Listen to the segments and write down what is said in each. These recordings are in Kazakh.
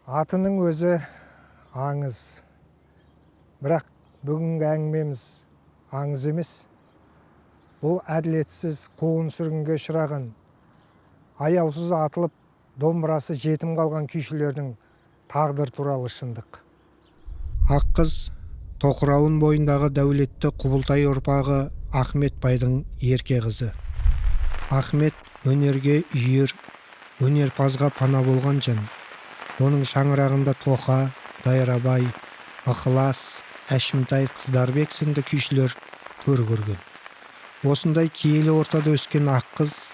Атының өзі аңыз. Бірақ бүгінгі әңгімеміз аңыз емес. Бұл әділетсіз қуғын сүргінге ұшыраған, аяусыз атылып, домбырасы жетім қалған күйшілердің тағдыр туралы шындық. Аққыз Тоқырауын бойындағы дәулетті Құбылтай ұрпағы Ахмет байдың ерке қызы. Ахмет өнерге үйір, өнерпазға пана болған жан. Оның шаңырағында Тоқа, Дайрабай, Ықылас, Әшімтай, Қыздарбек сынды күйшілер төр көрген. Осындай киелі ортада өскен Аққыз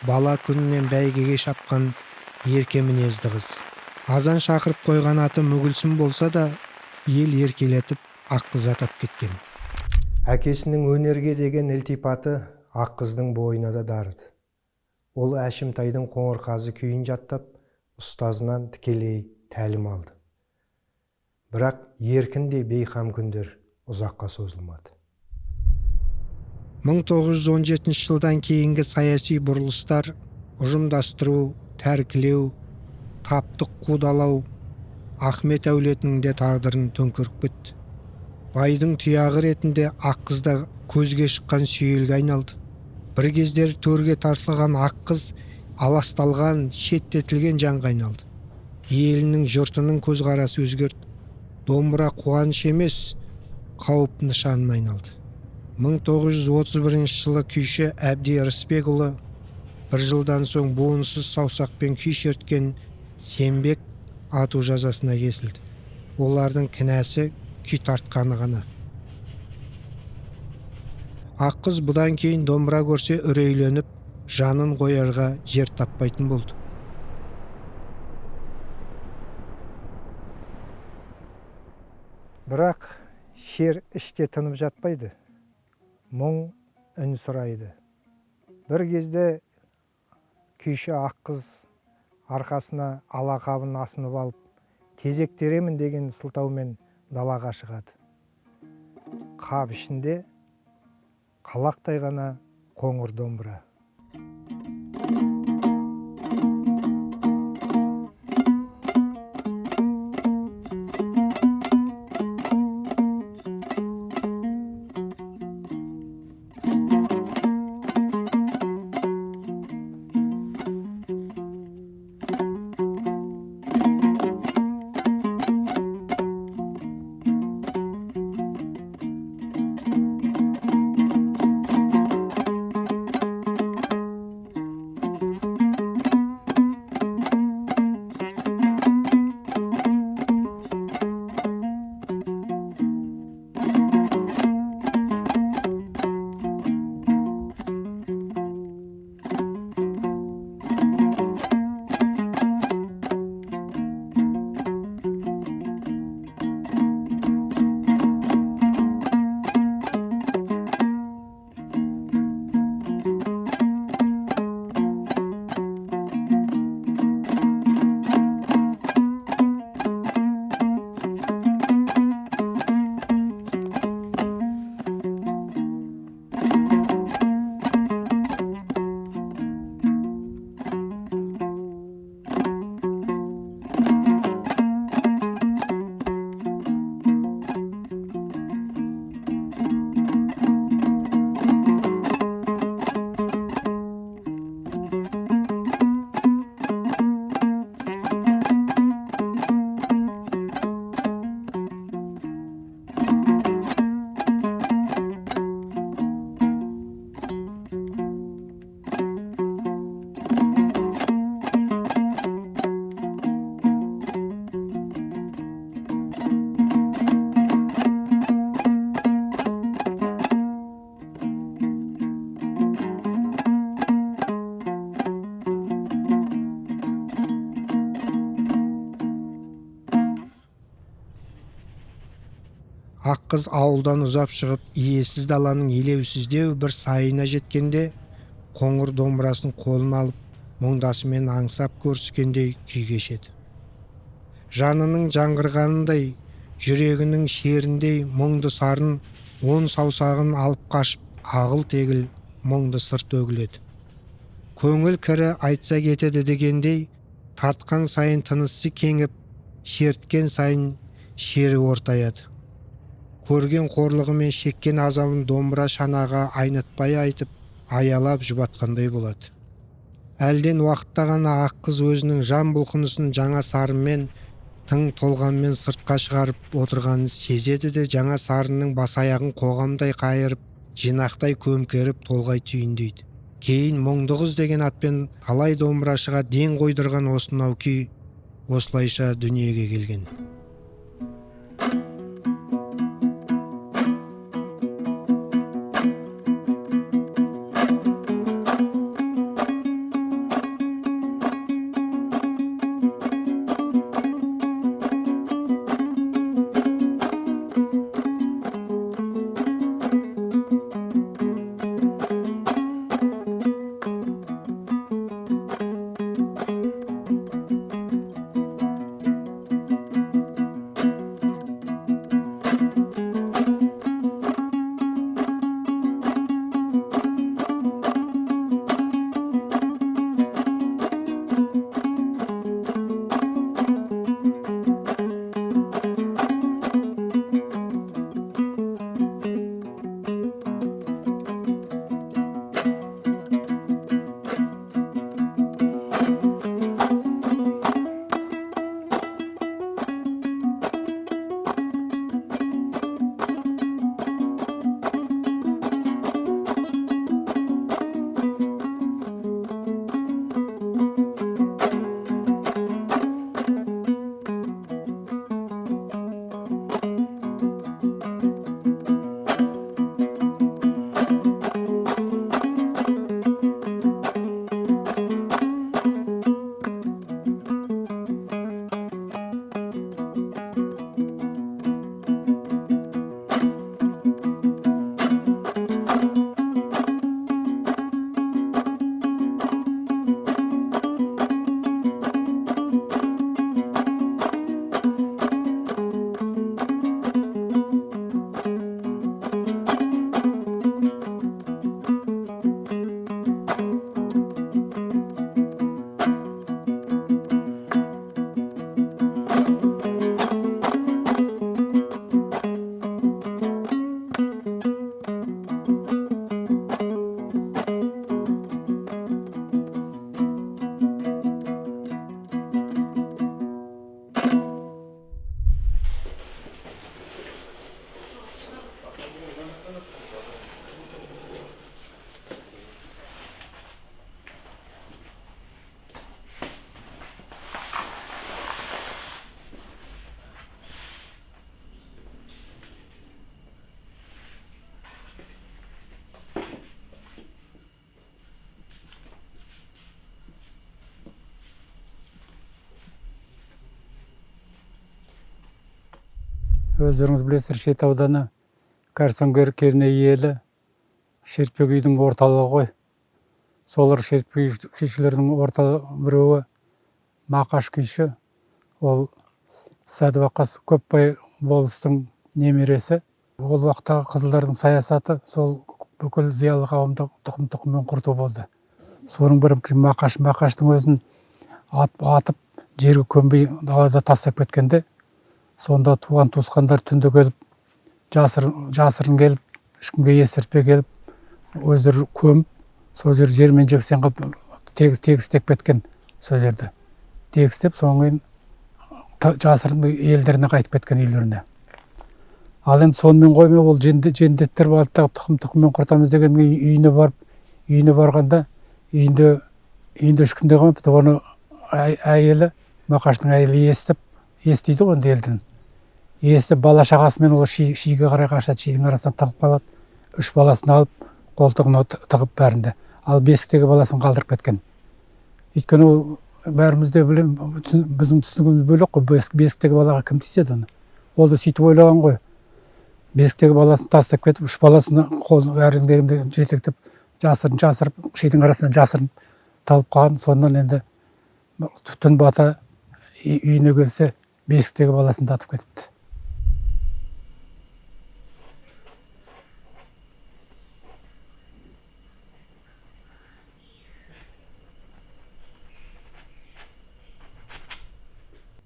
бала күнінен бәйгеге шапқан ерке мінезді қыз. Азан шақырып қойған аты Мүгілсім болса да, ел еркелетіп Аққыз атап кеткен. Әкесінің өнерге деген ілтипаты Аққыздың бойына да дарыды. Ол Әшімтайдың Қоңырқазы күйін жаттап, ұстазынан тікелей тәлім алды. Бірақ еркін де бейқам күндер ұзаққа созылмады. 1917 жылдан кейінгі саяси бұрылыстар, ұжымдастыру, тәркілеу, таптық қудалау Ахмет әулетінің де тағдырын төңкеріп кетті. Байдың тұяғы ретінде Аққызда көзге шыққан сүйелге айналды. Бір кездері төрге тартылған Аққыз аласталған, шеттетілген жанға айналды. Елінің, жұртының көзқарасы өзгерді. Домбыра қуаныш емес, қауіп нышанына айналды. 1931 жылы күйші Әбди Рысбекұлы бір жылдан соң буынсыз саусақпен күй шерткен Сембек ату жазасына кесілді. Олардың кінәсі күй тартқаны ғана. Аққыз бұдан кейін домбыра көрсе үрейленіп, жанын қоярға жер таппайтын болды. Бірақ шер іште тынып жатпайды. Мұң үн сұрайды. Бір кезде күйші Аққыз арқасына алақабын асынып алып, тезек теремін деген сылтаумен далаға шығады. Қап ішінде қалақтай ғана қоңыр домбыра. Аққыз ауылдан ұзап шығып, иесіз даланың елеусіздеу бір сайына жеткенде, қоңыр домбырасын қолына алып, мұңдасымен аңсап көріскендей күй кешеді. Жанының жаңғырғанындай, жүрегінің шеріндей мұңды сарын, он саусағын алып қашып, ағыл-тегіл мұңды сыр төгіледі. Көңіл кірі айтса кетеді дегендей, тартқан сайын тынысы кеңіп, шерткен сайын шері ортаяды. Көрген қорлығы мен шеккен азабын домбыра шанаға айнытпай айтып, аялап жұбатқандай болады. Әлден уақытта ғана ақ қыз өзінің жан бұлқынысын жаңа сарынмен, тың толғанмен сыртқа шығарып отырғанын сезеді де жаңа сарынның бас аяғын қоғамдай қайырып, жинақтай көмкеріп толғай түйіндейді. Кейін мұңды қыз деген атпен талай домбырашыға ден қойдырған осынау күй осылайша дүниеге келген. Өздеріңіз білесіздер, Шет ауданы Кәрсөңгер кеніне иелі шертпе күйдің орталығы ғой. Солар шертпе күйшілердің біреуі Мақаш күйші. Ол Сәдуақас Көпбай болыстың немересі. Ол уақыттағы қызылдардың саясаты сол бүкіл зиялы қауымды тұқым-тұқыммен құрту болды. Соның бірі Мақаштың өзін атып жерге көмбей далада тастап кеткенде, сонда туған туысқандар түнде келіп, жасырын келіп, ешкімге естіртпей келіп, өздері көміп, сол жер жермен жексен қылып тегістеп кеткен сол жерді. Тегістеп, соңын жасырын елдеріне қайтып кеткен үйлеріне. Ал енді сонымен қоймай, ол жендеттер балықтағы тұқым-тұқыммен құртамыз деген үйіне барғанда, үйінде ешкімде қалмапты. Оны әйелі, Мақаштың әйелі естиді ғой елдің. Естіп, бала шағасымен ол шиге қарай қашады, шидің арасынан тығып қалады. 3 баласын алып, қолтығына тығып бәрінде. Ал бесіктегі баласын қалдырып кеткен. Өйткені бәріміз де білем, біздің түсінігіміз бөлек қой, бесіктегі балаға кім тиіседі оны. Ол да сөйтіп ойлаған ғой. Бесіктегі баласын тастап кетіп, 3 баласын әріндегінде жетектеп, жасырып, шидің арасынан жасырып талып қалған. Сонdan енді түн бата үйіне келсе, бесіктегі баласын татып кетіпті.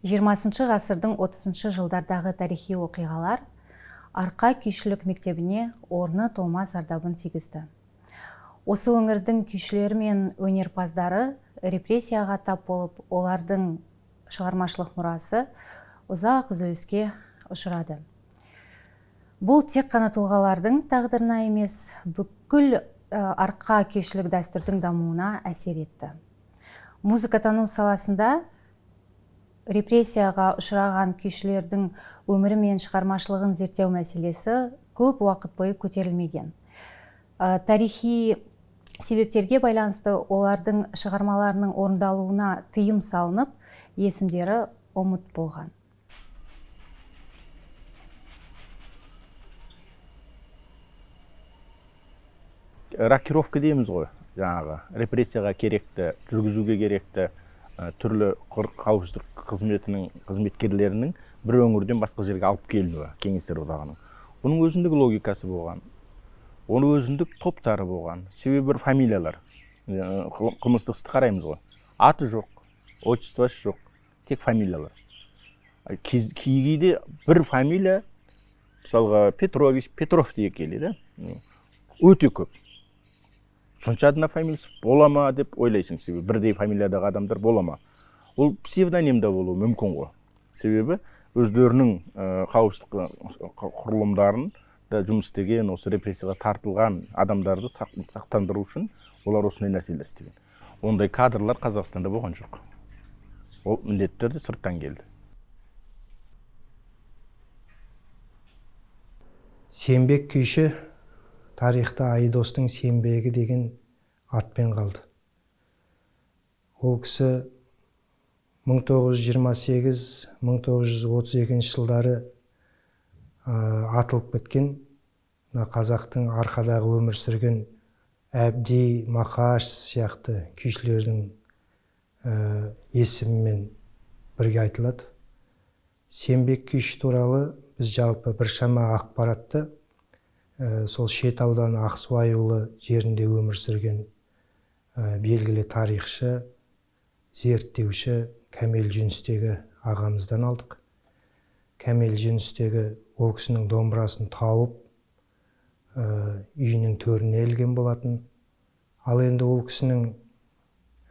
20 ғасырдың 30 жылдардағы тарихи оқиғалар Арқа күйшілік мектебіне орны толмас зардабын тигізді. Осы өңірдің күйшілері мен өнерпаздары репрессияға тап болып, олардың шығармашылық мұрасы ұзақ үзіліске ұшырады. Бұл тек қана тұлғалардың тағдырына емес, бүкіл арқа күйшілік дәстүрдің дамуына әсер етті. Музыкатану саласында репрессияға ұшыраған күйшілердің өмірі мен шығармашылығын зерттеу мәселесі көп уақыт бойы көтерілмеген. Тарихи себептерге байланысты олардың шығармаларының орындалуына тыйым салынып, есімдері ұмыт болған. Рокировка дейміз ғой, жаңағы репрессияға керекті, жүргізуге керекті түрлі қауіпсіздік қызметінің қызметкерлерінің бір өңірден басқа жерге алып келінуі кеңестер одағының. Бұның өзіндік логикасы болған, оның өзіндік топтары болған, себебі бір фамилиялар. Қылмыстық істі қараймыз ғой. Аты жоқ, отчествосы жоқ, тек фамилиялар. Кейде бір фамилия, мысалға Петрович, Петров дей келеді, өте көп. Сонша адына фамилиясы бола ма деп ойлайсың, себебі бірдей фамилиядағы адамдар бола ма. Ол псевдонимда болуы мүмкін ғой. Себебі өздерінің қауіпсіздік құрылымдарын да жұмыс істеген, осы репрессияға тартылған адамдарды сақтандыру үшін олар осындай нәрселер істеген. Ондай кадрлар Қазақстанда болған жоқ. Ол міндеттер де сырттан келді. Сембек күйші тарихта Айдостың Сембегі деген атпен қалды. Ол кісі 1928-1932 жылдары атылып кеткен, қазақтың арқадағы өмір сүрген Әбди, Мақаш сияқты күйшілердің есімімен бірге айтылады. Сембек күйші туралы біз жалпы біршама ақпаратты сол Шет ауданы Ақсуайұлы жерінде өмір сүрген белгілі тарихшы, зерттеуші Кәмел Жүністегі ағамыздан алдық. Кәмел Жүністегі ол кісінің домбырасын тауып, үйінің төріне ілген болатын. Ал енді ол кісінің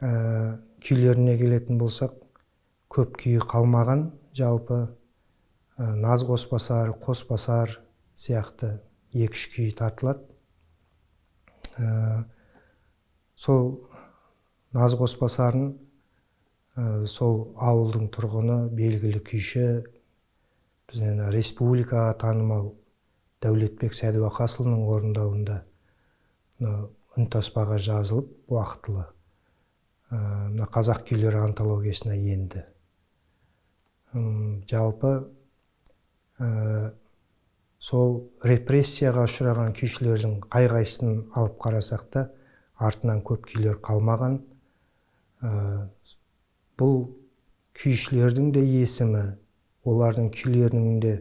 күйлеріне келетін болсақ, көп күйі қалмаған, жалпы Наз Қосбасар, Қосбасар сияқты 2-3 күй тартылады. Сол Наз Қосбасарын сол ауылдың тұрғыны, белгілі күйші, біздің республикаға танымал Дәулетбек Сәдуақасұлының орындауында үнтаспаға жазылып, уақытылы қазақ күйлері антологиясына енді. Жалпы сол репрессияға ұшыраған күйшілердің қай-қайсысын алып қарасақ та, артынан көп күйлер қалмаған. Бұл күйшілердің де есімі, олардың күйлерінің де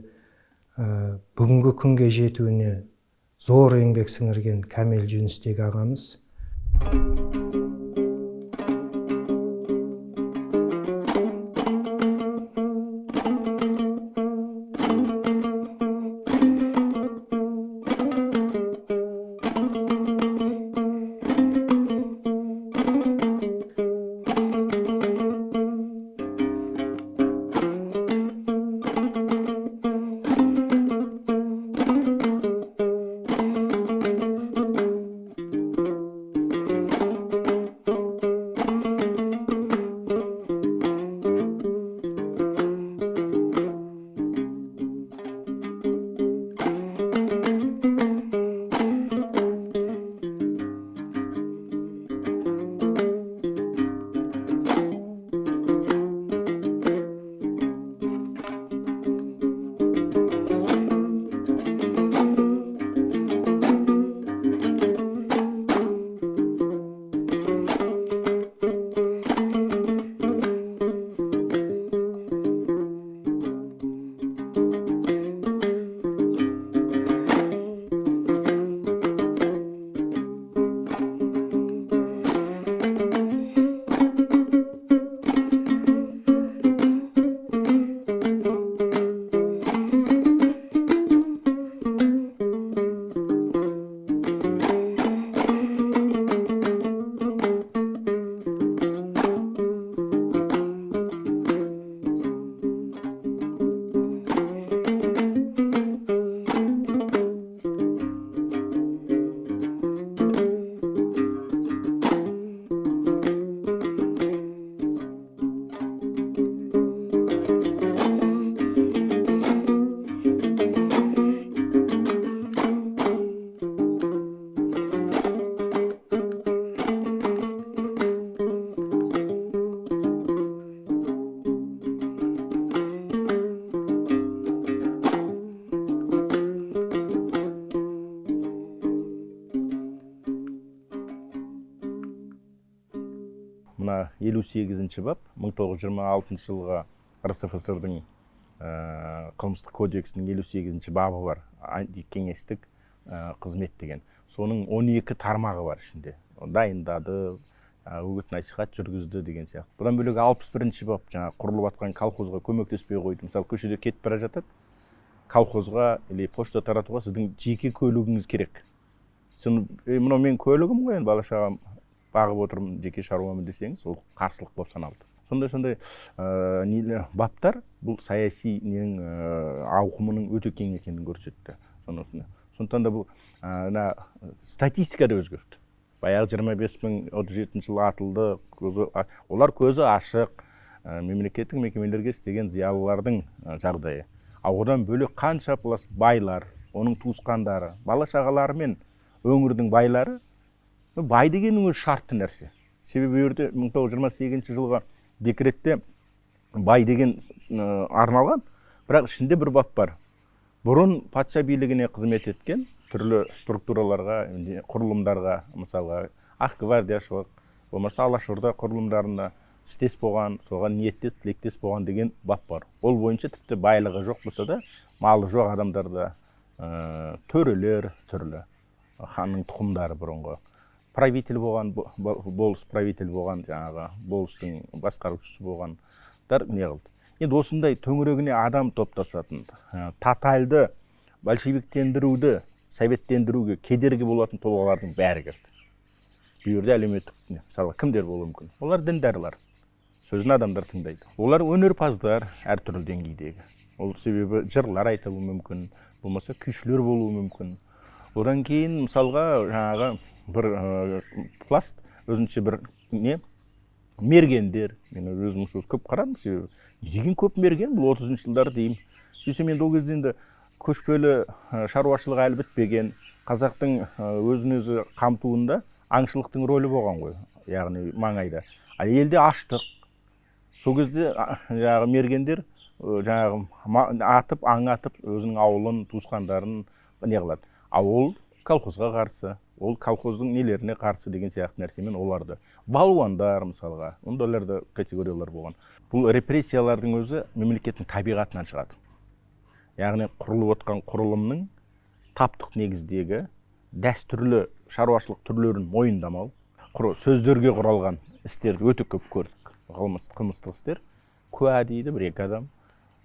бүгінгі күнге жетуіне зор еңбек сіңірген Кәмел Жүністегі ағамыз. жаңа 58-ші бап 1926 жылғы РСФСР-дың қылмыстық кодексінің 58-ші бабы бар, антикеңестік қызмет деген. Соның 12 тармағы бар ішінде. Дайындады, үгіт насихат жүргізді деген сияқты. Бұдан бөлек 61-ші бап жаңа құрылып жатқан колхозға көмектеспей қойды. Мысалы, көшеде кетіп бара жатады, колхозға или почта таратуға сіздің жеке көлігіңіз керек. Мынау мен көлігім ғой, бала шағам бағып отырмын, жеке шаруамын десеңіз, ол қарсылық болып саналды. Сондай баптар бұл саяси ауқымының өте кең екенін көрсетті. Сондықтан да бұл статистика да өзгерді. Баяғы 25.037 жылы атылды, олар көзі ашық, мемлекеттік мекемелерге істеген зиялылардың жағдайы. Одан бөлек қанша байлар, оның туысқандары, бала шағалары мен өңірдің байлары, бай дегеннің өзі шартты нәрсе. Себебі өрде 1928 жылғы декретте бай деген арналған, бірақ ішінде бір бап бар. Бұрын патша билігіне қызмет еткен түрлі структураларға, құрылымдарға, мысалға ақ гвардияшылық, болмаса алашорда құрылымдарына істес болған, соған ниеттес, тілектес болған деген бап бар. Ол бойынша тіпті байлығы жоқ болса да, малы жоқ адамдарда төрелер түрлі, ханның тұқымдары бұрынғы. Правитель болған, болыс правитель болған, жаңағы болыстың басқарушысы болғандар не қылды. Енді осындай төңірегіне адам топтасатын, тотальды большевиктендіруді, советтендіруге кедергі болатын тұлғалардың бәрі кірді. Бұл жерде әлеуметтік, мысалы, кімдер болуы мүмкін? Олар діндарлар, сөзін адамдар тыңдайды. Олар өнерпаздар әртүрлі деңгейдегі. Ол себебі жырлар айтылуы мүмкін, болмаса күйшілер болуы мүмкін. Одан кейін, мысалға, жаңағы бір пласт, өзінше бір мергендер, мен өзім сөз көп қарадым, себебі деген көп мерген, бұл 30-шы жылдар деймін. Сөйтсем енді ол кезде енді көшпелі шаруашылық әлі бітпеген, қазақтың өзін-өзі қамтуында аңшылықтың рөлі болған ғой, яғни маңайда. Ал елде аштық. Сол кезде жаңағы мергендер жаңағы атып, аң атып, өзінің ауылын, туысқандарын не қылады. Ол колхозға қарсы, ол колхоздың нелеріне қарсы деген сияқты нәрсемен оларды. Балуандар, мысалға, ондайларда категориялар болған. Бұл репрессиялардың өзі мемлекеттің табиғатынан шығады. Яғни құрылып отқан құрылымның таптық негіздегі дәстүрлі шаруашылық түрлерін мойындамау, сөздерге құралған істерді өте көп көрдік. Қылмыстық істер. Куә дейді бір-екі адам,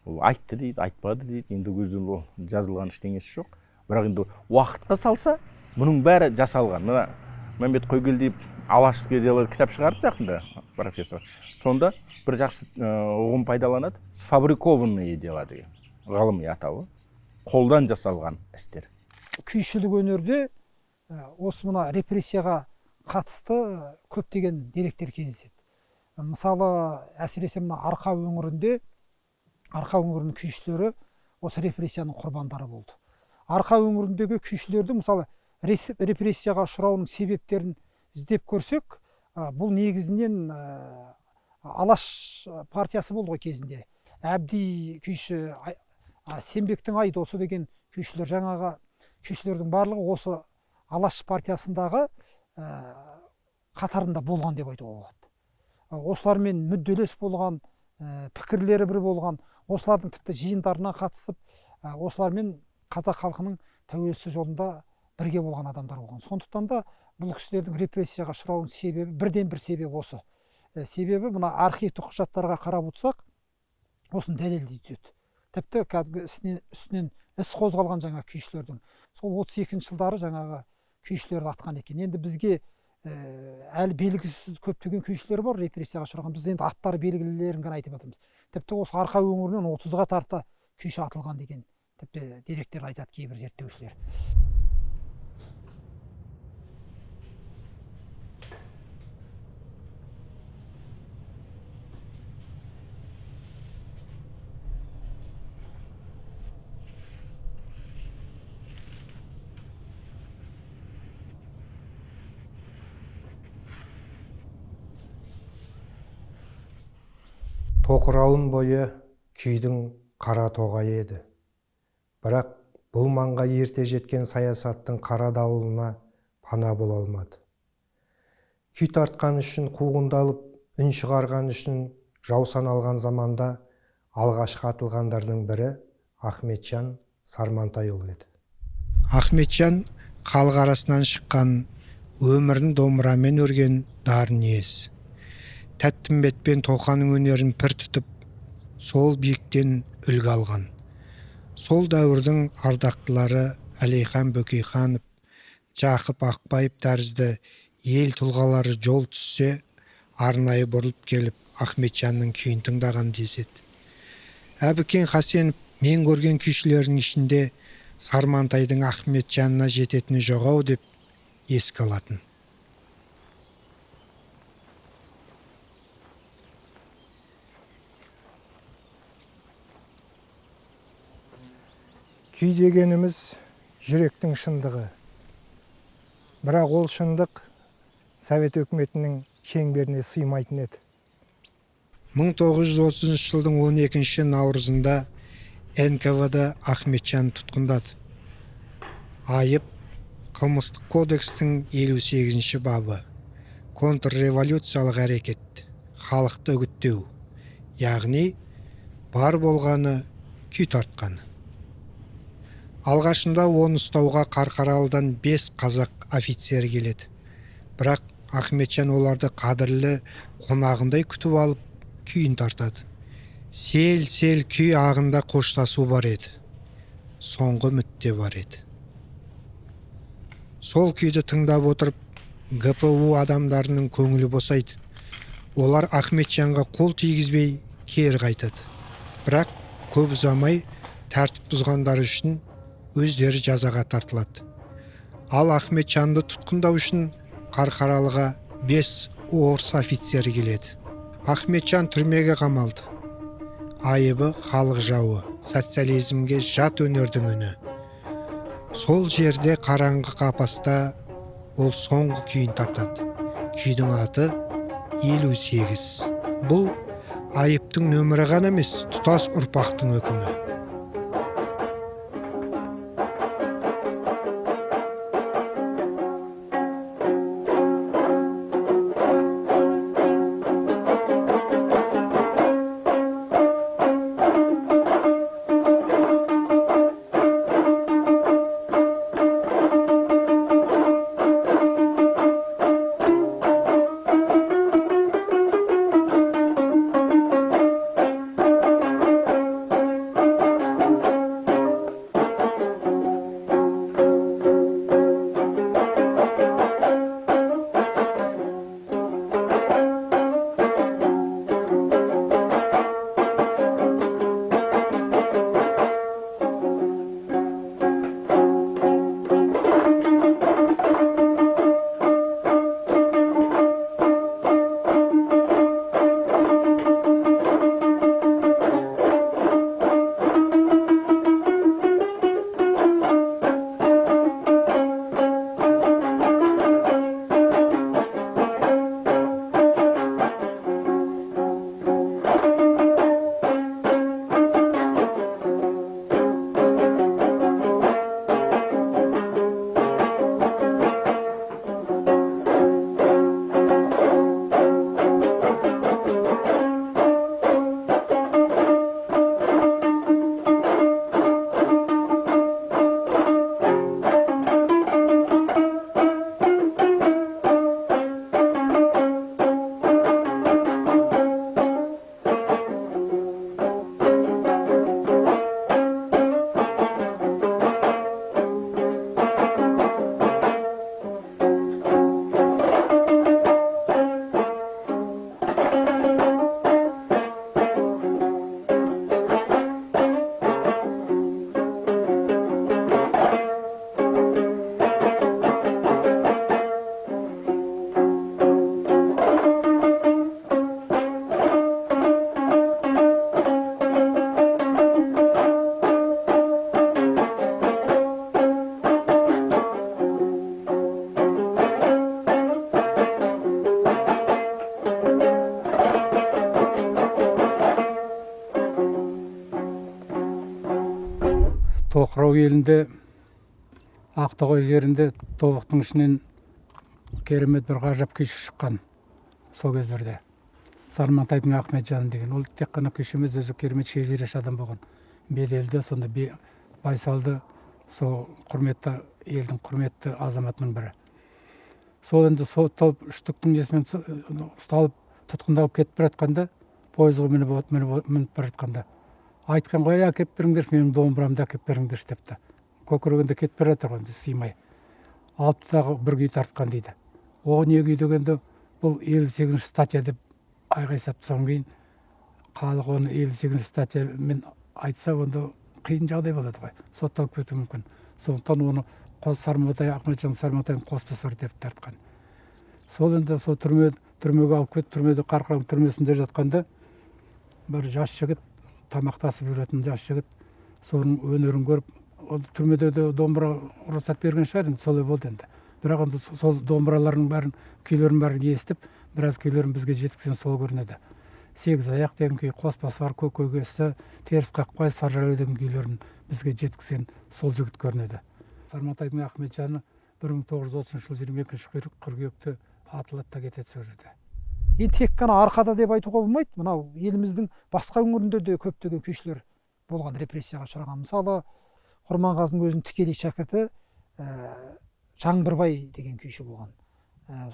ол айтты дейді, айтпады дейді, енді көзден жазылған ештеңесі жоқ. Бірақ енді уақытқа салса, бұның бәрі жасалған. Мына Мәмбет Қойгелдиев алашский дело кітап шығарды жақында, профессор. Сонда бір жақсы ұғым пайдаланады. Сфабрикованные дела деген ғылыми атауы. Қолдан жасалған істер. Күйшілік өнерде осы мына репрессияға қатысты көптеген деректер кездеседі. Мысалы, әсіресе мына Арқа өңірінің күйшілері осы репрессияның құрбандары болды. Арқа өңіріндегі күйшілерді, мысалы, репрессияға ұшырауының себептерін іздеп көрсек, бұл негізінен Алаш партиясы болды ғой кезінде. Әбди күйші, Сембектің Айдосы деген күйшілер, жаңағы күйшілердің барлығы осы Алаш партиясындағы қатарында болған деп айтуға болады. Осылармен мүдделес болған, пікірлері бір болған, осылардың тіпті жиындарына қатысып, осылармен қазақ халқының тәуелсіздік жолында бірге болған адамдар болған. Сондықтан да бұл кісілердің репрессияға ұшырауының себебі, бірден бір себеп осы. Себебі мына архивтік құжаттарға қарап отырсақ, осыны дәлелдей түседі. Тіпті үстінен іс қозғалған жаңа күйшілердің. Сол 32-ші жылдары жаңағы күйшілерді атқан екен. Енді бізге әлі белгісіз көптеген күйшілер бар репрессияға ұшыраған. Біз енді аттары белгілілерін ғана айтып жатырмыз. Тіпті осы Арқа өңірінен 30-ға тарта күйші атылған деген тіпті деректер айтады кейбір зерттеушілер. Тоқырауын бойы күйдің қара тоғайы еді. Бірақ бұл маңға ерте жеткен саясаттың қара дауылына пана бола алмады. Күй тартқан үшін қуғындалып үн шығарған үшін жау саналған заманда алғашқы атылғандардың бірі Ахметжан Сармантайұлы еді. Ахметжан халық арасынан шыққан, өмірін домбырамен өрген дарын иесі. Тәттімбет Тоқаның өнерін пір тұтып, сол биіктен үлгі алған. Сол дәуірдің ардақтылары Әлейхан Бөкейханов, Жақып Ақбаев тәрізді ел тұлғалары жол түссе, арнайы бұрылып келіп Ахметжанның күйін тыңдаған деседі. Әбікен Хасенов мен көрген күйшілердің ішінде Сармантайдың Ахметжанына жететіні жоқ-ау деп еске алатын. Күй дегеніміз жүректің шындығы. Бірақ ол шындық Совет өкіметінің шеңберіне сыймайтын еді. 1930 жылдың 12 наурызында НКВД Ахметжан тұтқындады. Айып қылмыстық кодекстің 58 бабы. Контрреволюциялық әрекет, халықты үгіттеу, яғни бар болғаны күй тартқаны. Алғашында оны ұстауға Қарқаралыдан 5 қазақ офицері келеді. Бірақ Ахметжан оларды қадірлі қонағындай күтіп алып, күйін тартады. Сел-сел күй ағында қоштасу бар еді. Соңғы үмітте бар еді. Сол күйді тыңдап отырып, ГПУ адамдарының көңілі босайды. Олар Ахметжанға қол тигізбей кері қайтады. Бірақ көп ұзамай тәртіп бұзғандар үшін өздері жазаға тартылады. Ал Ахметжанды тұтқындау үшін Қарқаралыға 5 орыс офицері келеді. Ахметжан түрмеге қамалды. Айыбы халық жауы, социализмге жат өнердің үні. Сол жерде қараңғы қапаста ол соңғы күйін тартады. Күйдің аты 58. Бұл айыптың нөмірі ғана емес, тұтас ұрпақтың өкімі. Тоқырау елінде, Ақтоғай жерінде тобықтың ішінен керемет бір ғажап күйші шыққан сол кездерде. Сармантайдың Ахметжаны деген. Ол тек қана күйші емес, өзі керемет шежіреш адам болған. Беделді, сонда байсалды, сол құрметті елдің құрметті азаматының бірі. Сол енді сотталып үштіктің несімен ұсталып тұтқындалып кетіп бара жатқанда, пойызға мініп бара жатқанда айтқан ғой, әкеп беріңдерші, менің домбырамды әкеп беріңдерші депті. Көкірегінде кетіп бара жатыр ғой, сыймай. Алыпты дағы бір күй тартқан дейді. О не күй дегенде бұл 58-ші статья деп айғай салыпты. Содан кейін халық оны 58-ші статьямен айтса, онда қиын жағдай болады ғой. Сотталып кетуі мүмкін. Сондықтан оны Ахметжан Сармантайдың қосбасар деп тартқан. Сол енді сол түрмеге алып кетіп, түрмеде Қарқаралы түрмесінде жатқанда бір жас жігіт, тамақтасып жүретін жас жігіт, соның өнерін көріп, ол түрмеде де домбыра рұқсат берген шығар, енді солай болды енді. Бірақ енді сол домбыралардың бәрін, күйлерін бәрін естіп, біраз күйлерін бізге жеткізген сол көрінеді. Сегіз аяқ деген күй, қосбасар, көкөгесі, теріс қақпай, саржайлы деген күйлерін бізге жеткізген сол жігіт көрінеді. Сармантайдың Ахметжаны 1930 жыл 22 қыркүйекте атылады да кетеді сол жерде. Енді тек қана арқада деп айтуға болмайды. Мынау еліміздің басқа өңірінде де көптеген күйшілер болған, репрессияға ұшыраған. Мысалы, Құрманғазының өзінің тікелей шәкірті Жаңбырбай деген күйші болған.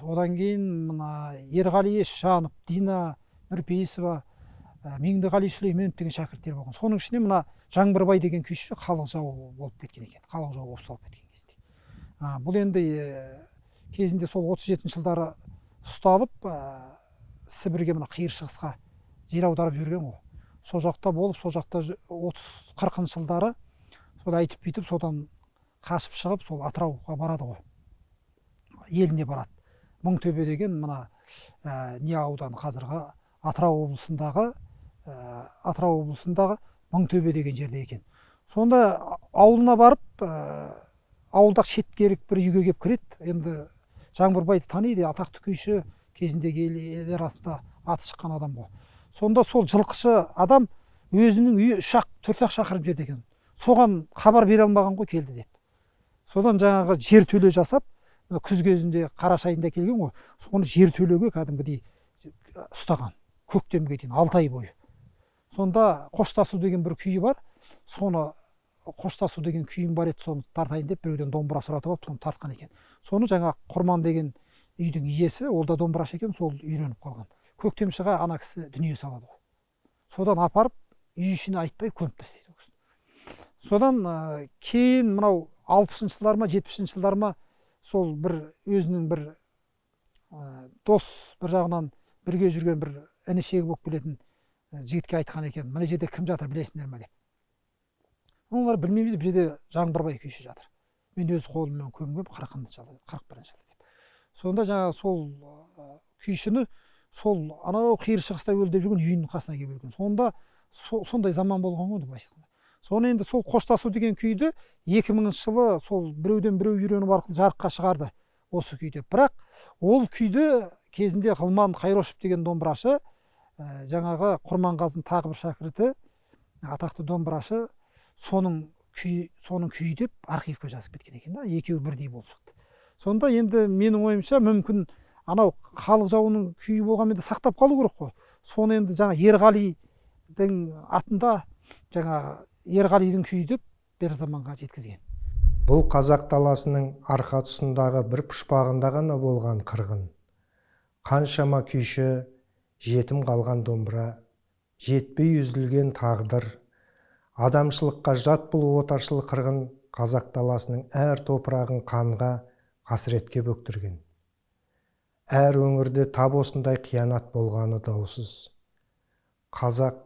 Одан кейін мына Ерғали Ешжанов, Дина Нұрпейісова, Меңдіғали Сүлейменов деген шәкірттер болған. Соның ішінде мына Жаңбырбай деген күйші халық жауы болып кеткен екен. Халық жауы болып салып кеткен кезде. Бұл енді кезінде сол 37 жылдары ұсталып, Сібірге мына қиыр шығысқа жер аударып жүрген ғой. Сол жақта болып, сол жақта 30-40 жылдары сол айтып бүйтіп, содан қашып шығып, сол Атырауға барады ғой. Еліне барады. Мыңтөбе деген мына не ауданы қазіргі Атырау облысындағы Мыңтөбе деген жерде екен. Сонда ауылына барып, ауылда шеткерік бір үйге кеп кіреді. Енді Жаңбырбайды таниды, атақты күйші, кезіндегі ел арасында аты шыққан адам ғой. Сонда сол жылқышы адам өзінің үйі 3-4 шақырым жерде екен. Соған хабар бере алмаған ғой, келді деп. Содан жаңағы жер төле жасап, күз кезінде қараша айында келген ғой, соны жер төлеге кәдімгідей ұстаған. Көктемге дейін 6 ай бойы. Сонда қоштасу деген бір күйі бар. Соны қоштасу деген күйім бар еді, соны тартайын деп біреуден домбыра сұратып алып, соны тартқан екен. Соны жаңа Құрман деген үйдің иесі, ол да домбырашы екен, сол үйреніп қалған. Көктем шыға ана кісі дүние салады ғой. Содан апарып, үй ішіне айтпай көміп тастайды. Содан кейін мынау 60-шы жылдар ма, 70-ші жылдар ма, сол бір өзінің бір дос, бір жағынан бірге жүрген бір інішегі болып келетін жігітке айтқан екен, мына жерде кім жатыр білесіңдер ме деп. Олар білмейміз, бұл жерде Жаңбырбай күйші жатыр. Мен өз қолыммен көмгем 41-ші жылда деп. Сонда жаңа сол күйшіні сол анау қиыр шығыста өлдеп жүрген үйінің қасына келіп өлген. Сонда сондай заман болған ғой былайша айтқанда. Соны енді сол қоштасу деген күйді 2000 жылы сол біреуден біреу үйреніп арқылы жарыққа шығарды осы күйді. Бірақ ол күйді кезінде Ғылман Қайрошев деген домбырашы, жаңағы Құрманғазының тағы бір шәкірті, атақты домбырашы, соның күйі деп архивке жазып кеткен екен да, екеуі бірдей болып шықты. Сонда енді менің ойымша мүмкін анау халық жауының күйі болғанмен де сақтап қалу керек қой. Соны енді жаңа Ерғалидың атында жаңа Ерғалидың күйі деп бір заманға жеткізген. Бұл қазақ даласының арқа тұсындағы бір пұшпағында ғана болған қырғын. Қаншама күйші, жетім қалған домбыра, жетпей үзілген тағдыр, адамшылыққа жат бұл отаршыл қырғын қазақ даласының әр топырағын қанға, қасіретке бөктірген. Әр өңірде тап осындай қиянат болғаны даусыз. Қазақ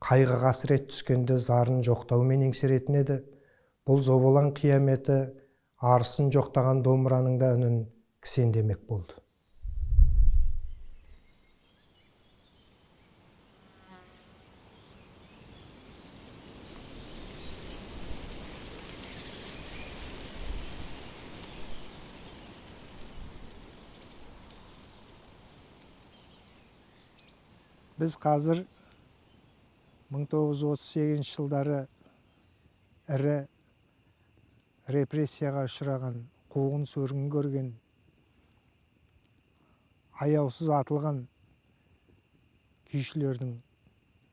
қайғы қасірет түскенде зарын жоқтаумен еңсеретін еді. Бұл зобалаң қияметі арысын жоқтаған домбыраның да үнін кісендемек болды. Біз қазір 1938 жылдары ірі репрессияға ұшыраған, қуғын сүргін көрген, аяусыз атылған күйшілердің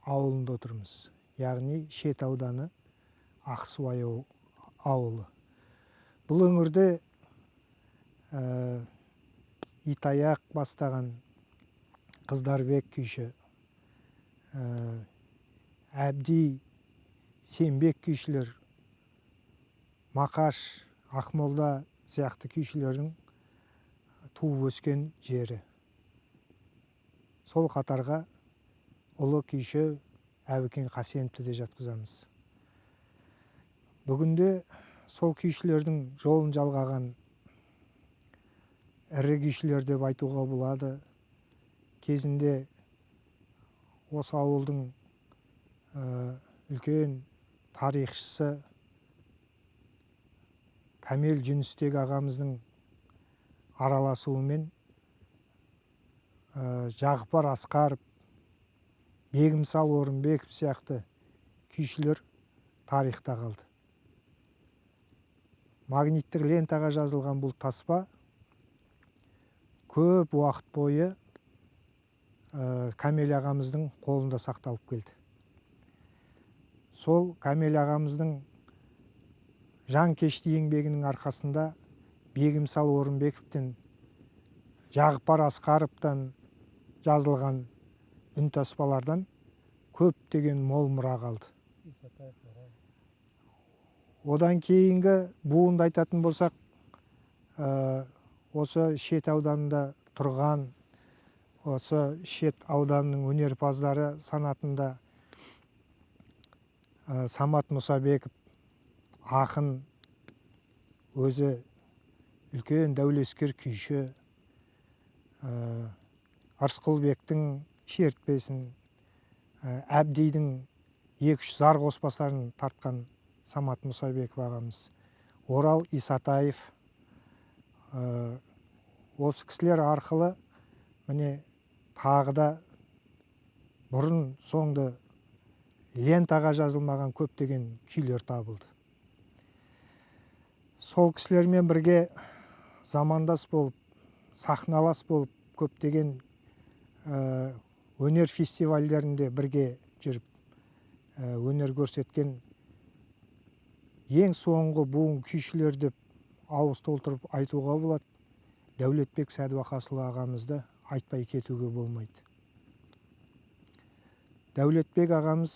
ауылында отырмыз. Яғни Шет ауданы Ақсуай ауылы. Бұл өңірде Итаяқ бастаған Қыздарбек күйші, Әбди, Сембек күйшілер, Мақаш, Ақмолда сияқты күйшілердің туып өскен жері. Сол қатарға ұлы күйші Әбікен Қасеновті де жатқызамыз. Бүгінде сол күйшілердің жолын жалғаған ірі күйшілер деп айтуға болады. Кезінде осы ауылдың үлкен тарихшысы Кәмел Жүністегі ағамыздың араласуымен Жағыпар Асқаров, Бегімсал Орынбеков сияқты күйшілер тарихта қалды. Магниттік лентаға жазылған бұл таспа көп уақыт бойы Кәмел ағамыздың қолында сақталып келді. Сол Кәмел ағамыздың жанкешті еңбегінің арқасында Бегімсал Орынбековтен, Жағыпар Асқаровтан жазылған үнтаспалардан көптеген мол мұра қалды. Одан кейінгі буынды айтатын болсақ, осы Шет ауданында тұрған, осы Шет ауданының өнерпаздары санатында Самат Мұсабеков, ақын, өзі үлкен дәулескер күйші, Ырысқұлбектің шертпесін, Әбдидің 2-3 зар қоспасарын тартқан Самат Мұсабеков ағамыз, Орал Исатаев, осы кісілер арқылы міне тағы да бұрын соңды лентаға жазылмаған көптеген күйлер табылды. Сол кісілермен бірге замандас болып, сахналас болып, көптеген өнер фестивальдерінде бірге жүріп, өнер көрсеткен ең соңғы буын күйшілер деп ауыз толтырып айтуға болады. Дәулетбек Сәдуақасұлы ағамызды айтпай кетуге болмайды. Дәулетбек ағамыз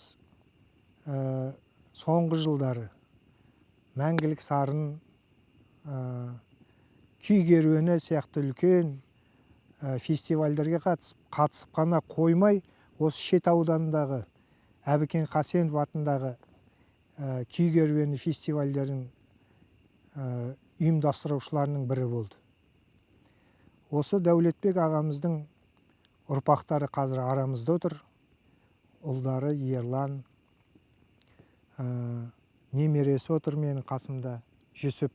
соңғы жылдары Мәңгілік сарын, күй керуені сияқты үлкен фестивальдерге қатысып қана қоймай, осы Шет ауданындағы Әбікен Қасенов атындағы күй керуені фестивальдердің ұйымдастырушыларының бірі болды. Осы Дәулетбек ағамыздың ұрпақтары қазір арамызда отыр. Ұлдары Ерлан, немересі отыр менің қасымда, Жүсіп.